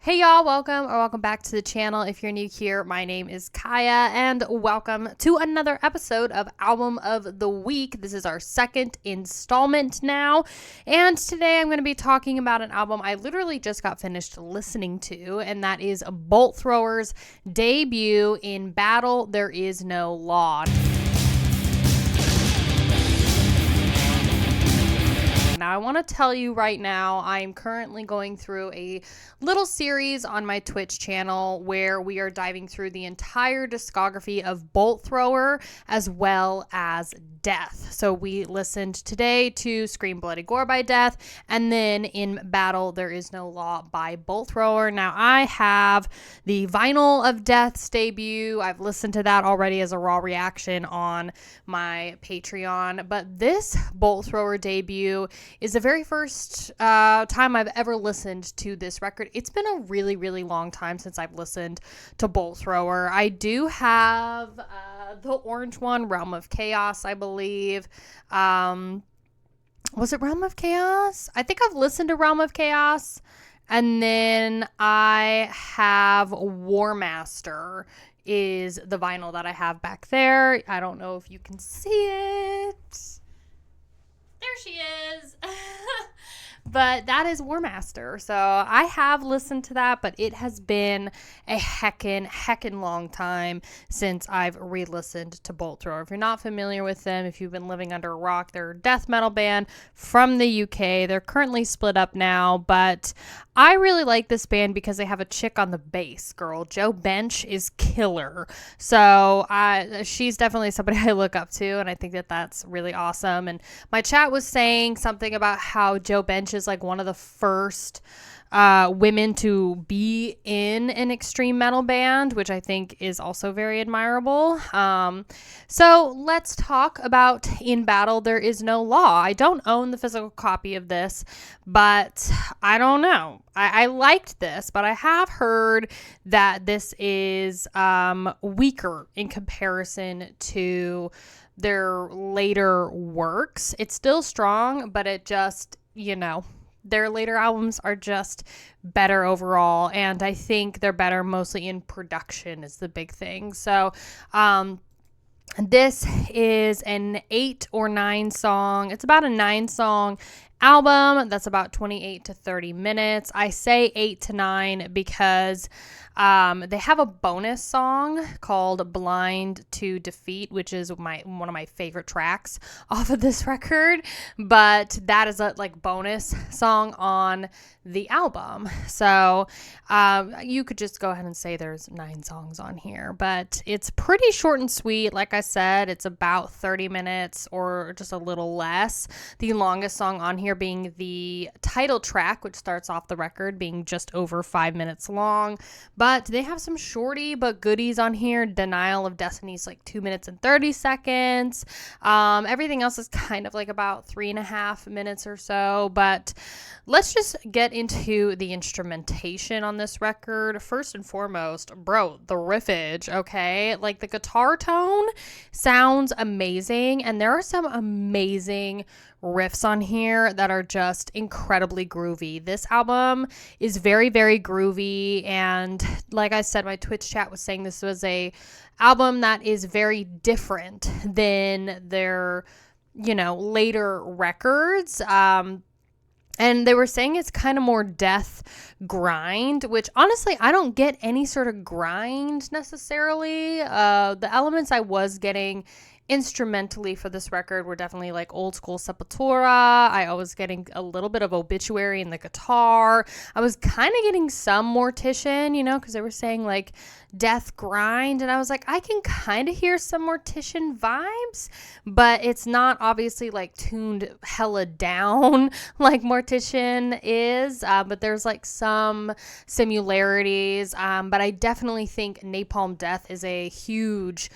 Hey y'all, welcome back to the channel. If you're new here, my name is Kaiya and welcome to another episode of Album of the Week. This is our second installment now, and today I'm going to be talking about an album I literally just got finished listening to, and that is Bolt Thrower's debut, In Battle There Is No Law. Now, I want to tell you right now, I'm currently going through a little series on my Twitch channel where we are diving through the entire discography of Bolt Thrower as well as Death. So we listened today to Scream Bloody Gore by Death, and then In Battle There Is No Law by Bolt Thrower. Now, I have the vinyl of Death's debut. I've listened to that already as a raw reaction on my Patreon, but this Bolt Thrower debut is the very first time I've ever listened to this record. It's been a really, really long time since I've listened to Bolt Thrower. I do have the orange one, Realm of Chaos, I believe. Was it Realm of Chaos? I think I've listened to Realm of Chaos. And then I have War Master is the vinyl that I have back there. I don't know if you can see it. There she is. But that is War Master. So I have listened to that, but it has been a heckin' long time since I've re-listened to Bolt Thrower. If you're not familiar with them, if you've been living under a rock, they're a death metal band from the UK. They're currently split up now, but I really like this band because they have a chick on the bass, girl. Jo Bench is killer. So she's definitely somebody I look up to, and I think that that's really awesome. And my chat was saying something about how Jo Bench is like one of the first women to be in an extreme metal band, which I think is also very admirable. So let's talk about In Battle There Is No Law. I don't own the physical copy of this, but I don't know. I liked this, but I have heard that this is weaker in comparison to their later works. It's still strong, but it just, their later albums are just better overall, and I think they're better mostly in production is the big thing. So this is an 8 or 9 song. It's about a 9 song album that's about 28 to 30 minutes. I say 8 to 9 because they have a bonus song called Blind to Defeat, which is one of my favorite tracks off of this record, but that is a bonus song on the album. So you could just go ahead and say there's 9 songs on here, but it's pretty short and sweet. Like I said, it's about 30 minutes or just a little less. The longest song on here being the title track, which starts off the record, being just over 5 minutes long. But they have some shorty but goodies on here. Denial of Destiny's 2 minutes and 30 seconds. Everything else is kind of about 3.5 minutes or so. But let's just get into the instrumentation on this record. First and foremost, bro, the riffage, okay? The guitar tone sounds amazing, and there are some amazing riffs on here that are just incredibly groovy. This album is very, very groovy, and like I said, my Twitch chat was saying this was a album that is very different than their, later records. And they were saying it's kind of more death grind, which honestly, I don't get any sort of grind necessarily. The elements I was getting instrumentally for this record were definitely old school Sepultura. I was getting a little bit of Obituary in the guitar. I was kind of getting some Mortician, because they were saying death grind, and I was I can kind of hear some Mortician vibes, but it's not obviously tuned hella down like Mortician is, but there's some similarities, but I definitely think Napalm Death is a huge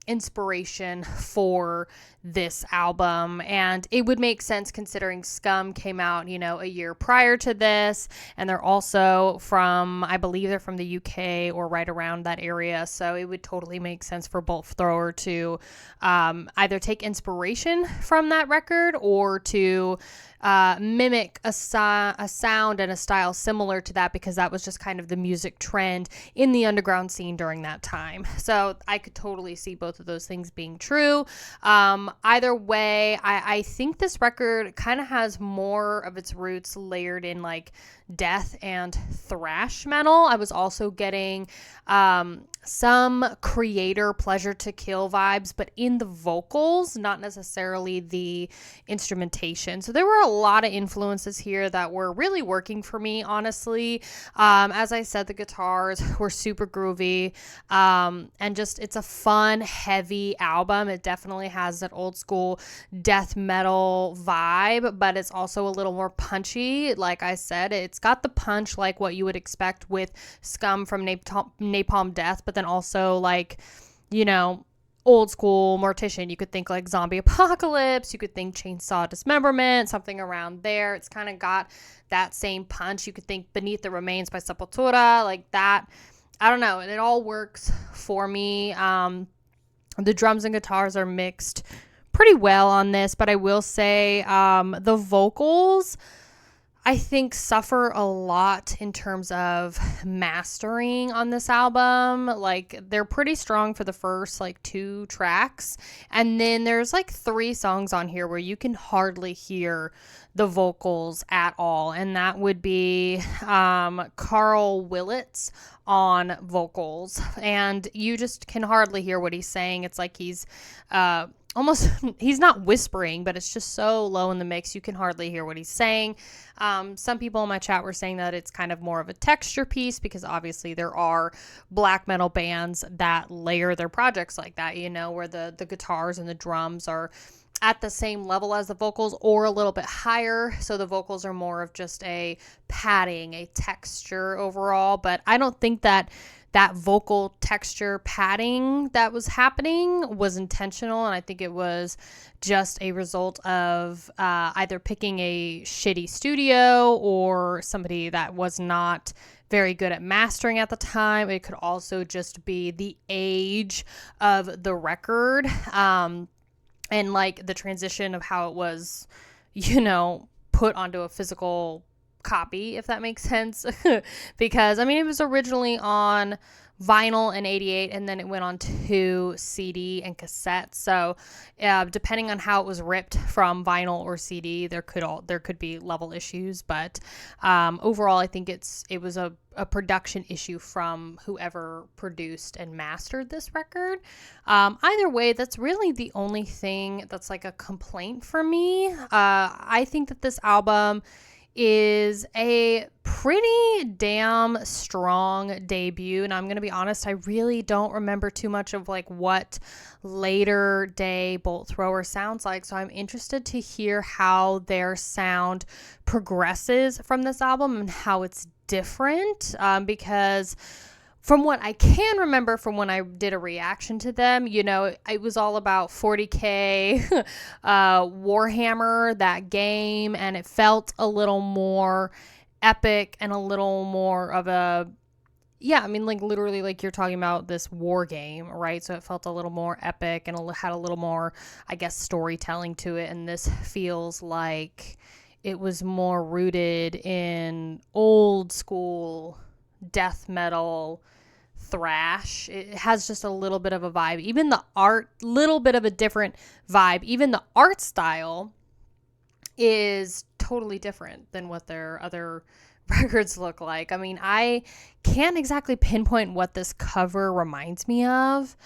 inspiration for this album, and it would make sense considering Scum came out, a year prior to this, and they're also I believe they're from the UK or right around that area, so it would totally make sense for Bolt Thrower to either take inspiration from that record or to mimic a sound and a style similar to that, because that was just kind of the music trend in the underground scene during that time. So I could totally see both of those things being true. Either way, I think this record kind of has more of its roots layered in like death and thrash metal. I was also getting some Creator Pleasure to Kill vibes, but in the vocals, not necessarily the instrumentation. So there were a lot of influences here that were really working for me, honestly. As I said, the guitars were super groovy, and just it's a fun, heavy album. It definitely has that old school death metal vibe, but it's also a little more punchy. Like I said, it's got the punch like what you would expect with Scum from Napalm Death, but then also like, you know, old school Mortician. You could think like Zombie Apocalypse, you could think Chainsaw Dismemberment, something around there. It's kind of got that same punch. You could think Beneath the Remains by Sepultura, like that. I don't know, it all works for me. The drums and guitars are mixed pretty well on this, but I will say the vocals, I think, suffer a lot in terms of mastering on this album. Like, they're pretty strong for the first like 2 tracks, and then there's like 3 songs on here where you can hardly hear the vocals at all, and that would be Carl Willits on vocals, and you just can hardly hear what he's saying. It's like he's almost, he's not whispering, but it's just so low in the mix you can hardly hear what he's saying. Some people in my chat were saying that it's kind of more of a texture piece, because obviously there are black metal bands that layer their projects like that, you know, where the guitars and the drums are at the same level as the vocals or a little bit higher. So the vocals are more of just a padding, a texture overall. But I don't think that vocal texture padding that was happening was intentional. And I think it was just a result of either picking a shitty studio or somebody that was not very good at mastering at the time. It could also just be the age of the record. And like the transition of how it was, you know, put onto a physical copy, if that makes sense. Because, I mean, it was originally on vinyl in 88, and then it went on to CD and cassette. So depending on how it was ripped from vinyl or CD, there could be level issues. But overall, I think it was a production issue from whoever produced and mastered this record. Either way, that's really the only thing that's like a complaint for me. I think that this album is a pretty damn strong debut, and I'm gonna be honest, I really don't remember too much of like what later day Bolt Thrower sounds like, so I'm interested to hear how their sound progresses from this album and how it's different, because from what I can remember from when I did a reaction to them, you know, it was all about 40K, Warhammer, that game, and it felt a little more epic and a little more of a, yeah, I mean, like literally like you're talking about this war game, right? So it felt a little more epic and had a little more, I guess, storytelling to it, and this feels like it was more rooted in old school death metal thrash. It has just a little bit of a vibe. Even the art, little bit of a different vibe. Even the art style is totally different than what their other records look like. I mean, I can't exactly pinpoint what this cover reminds me of,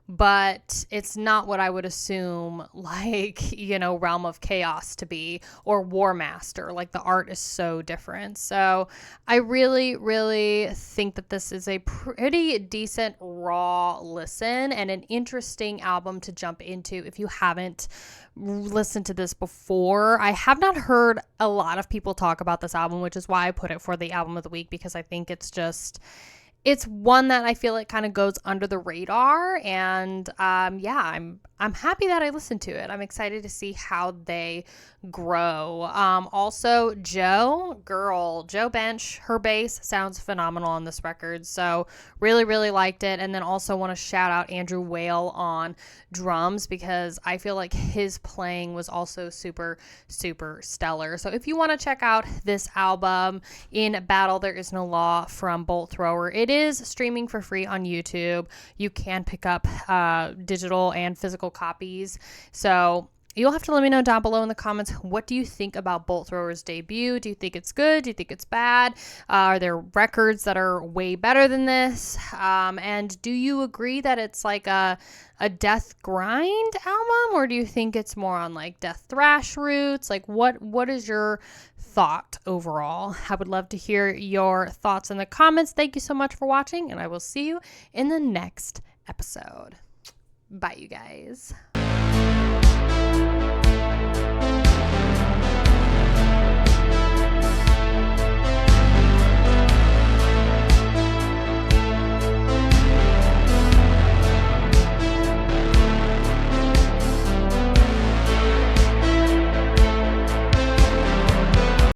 but it's not what I would assume, like, you know, Realm of Chaos to be, or War Master. Like, the art is so different. So I really, really think that this is a pretty decent raw listen and an interesting album to jump into if you haven't listened to this before. I have not heard a lot of people talk about this album, which is why I put it for the album of the week, because I think it's just, it's one that I feel like kind of goes under the radar. And yeah, I'm happy that I listened to it. I'm excited to see how they grow. Also, Joe Bench, her bass sounds phenomenal on this record. So really, really liked it. And then also want to shout out Andrew Whale on drums, because I feel like his playing was also super, super stellar. So if you want to check out this album, In Battle There Is No Law from Bolt Thrower, it is streaming for free on YouTube. You can pick up digital and physical copies. So you'll have to let me know down below in the comments, what do you think about Bolt Thrower's debut? Do you think it's good? Do you think it's bad? Are there records that are way better than this? And do you agree that it's like a death grind album, or do you think it's more on like death thrash roots? Like what is your thought overall? I would love to hear your thoughts in the comments. Thank you so much for watching, and I will see you in the next episode. Bye, you guys.